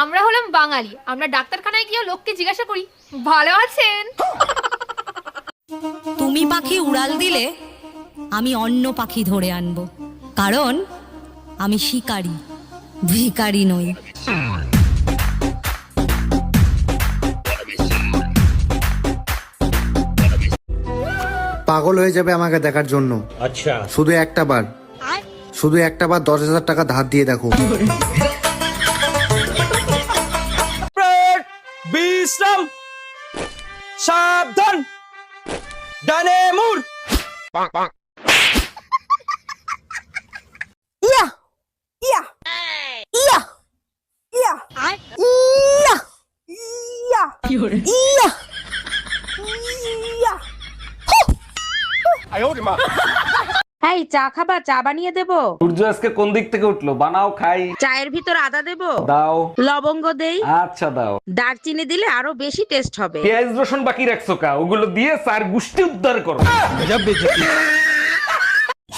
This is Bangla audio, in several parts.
আমরা হলাম বাঙালি, আমরা ডাক্তারখানায় গিয়ে লোককে জিজ্ঞাসা করি ভালো আছেন। তুমি পাখি উড়াল দিলে আমি অন্য পাখি ধরে আনবো, কারণ আমি শিকারী, ভিখারি নই। পাগল হয়ে যাবে আমাকে দেখার জন্য। আচ্ছা, শুধু একটা বার 10,000 টাকা ধার দিয়ে দেখো। বিশ্রাম, সাবধান, ডানে মুড়। ইয়া ইয়া ইয়া ইয়া ইয়া ইয়া ইয়া ইয়া। এই চা খাবা? চা বানিয়ে দেবো? সূর্য আজকে কোন দিক থেকে উঠলো? বানাও খাই। চায়ের ভিতর আদা দেবো? দাও। লবঙ্গ দেই? আচ্ছা দাও। দারচিনি দিলে আরো বেশি টেস্ট হবে। পেঁয়াজ রসুন বাকি রাখছো কা? ওগুলো দিয়ে চার গুষ্টি উদ্ধার করো।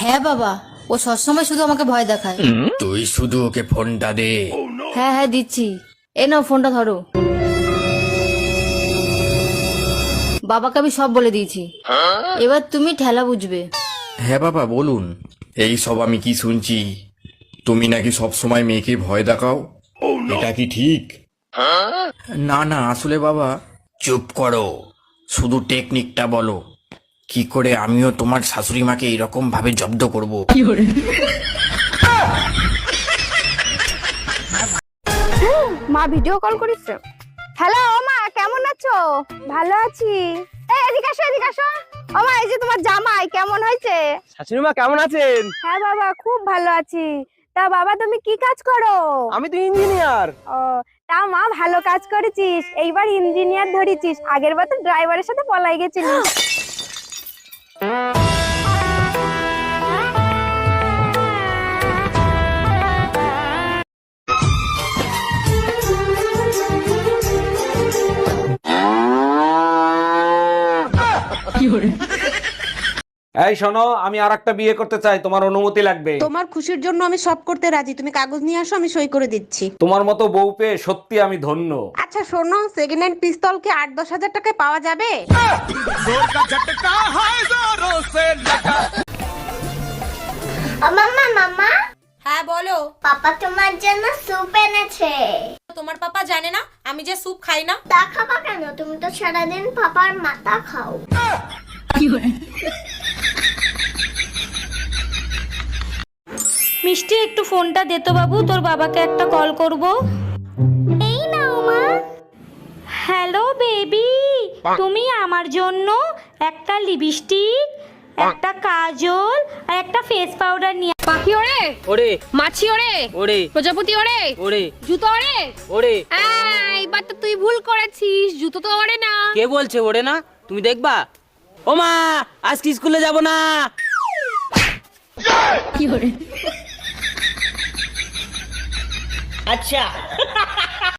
হ্যাঁ বাবা, ও সবসময় শুধু আমাকে ভয় দেখায়। তুই শুধু ওকে ফোনটা দে। হ্যাঁ হ্যাঁ দিচ্ছি, এ নাও ফোনটা ধরো। বাবাকে আমি সব বলে দিয়েছি, এবার তুমি ঠেলা বুঝবে। হ্যাঁ বাবা বলুন। এই সব আমি কি শুনছি? তুমি নাকি সব সময় মেয়েকে ভয় দেখাও, এটা কি ঠিক? না না, আসলে বাবা। চুপ করো, শুধু টেকনিকটা বলো, কি করে আমিও তোমার শাশুড়ি মাকে এরকম ভাবে জব্দ করব। মা ভিডিও কল করেছে। হ্যালো মা, কেমন আছো? ভালো আছি। এই এদিকে আসো, এদিকে আসো। ও মা, এই যে তোমার জামাই কেমন হয়েছে? শাশুড়ি মা কেমন আছেন? হ্যাঁ বাবা, খুব ভালো আছি। তা বাবা তুমি কি কাজ করো? আমি তো ইঞ্জিনিয়ার। ও, তা মা ভালো কাজ করেছিস, এইবার ইঞ্জিনিয়ার ধরেছিস, আগের বার তো ড্রাইভারের সাথে পলাই গেছিলিস। এই শোনো, আমি আরেকটা বিয়ে করতে চাই, তোমার অনুমতি লাগবে। তোমার খুশির জন্য আমি সব করতে রাজি, তুমি কাগজ নিয়ে আসো, আমি সই করে দিচ্ছি। তোমার মতো বউ পেয়ে সত্যি আমি ধন্য। আচ্ছা শোনো, সেকেন্ড হ্যান্ড পিস্তল কি 8-10 হাজার টাকায় পাওয়া যাবে? মাম্মা মাম্মা, হ্যাঁ বলো। পাপা তোমার জন্য স্যুপ এনেছে। তোমার পাপা জানে না আমি যে স্যুপ খাই না? তা খাবা কেন? তুমি তো সারাদিন পাপার মাথা খাও। মিষ্টি, একটু ফোনটা দে তো বাবু, তোর বাবাকে একটা কল করব। এই নাও মা। হ্যালো বেবি, তুমি আমার জন্য একটা লিপস্টিক, একটা কাজল আর একটা ফেস পাউডার নিয়ে। পাখি ওরে ওরে মাছি ওরে ওরে প্রজাপতি ওরে ওরে জুতো ওরে ওরে। এইবার তো তুই ভুল করেছিস, জুতো তো ওরে না। কে বলছে ওরে না? তুমি দেখবা। ও মা, আজকে স্কুলে যাব না। আচ্ছা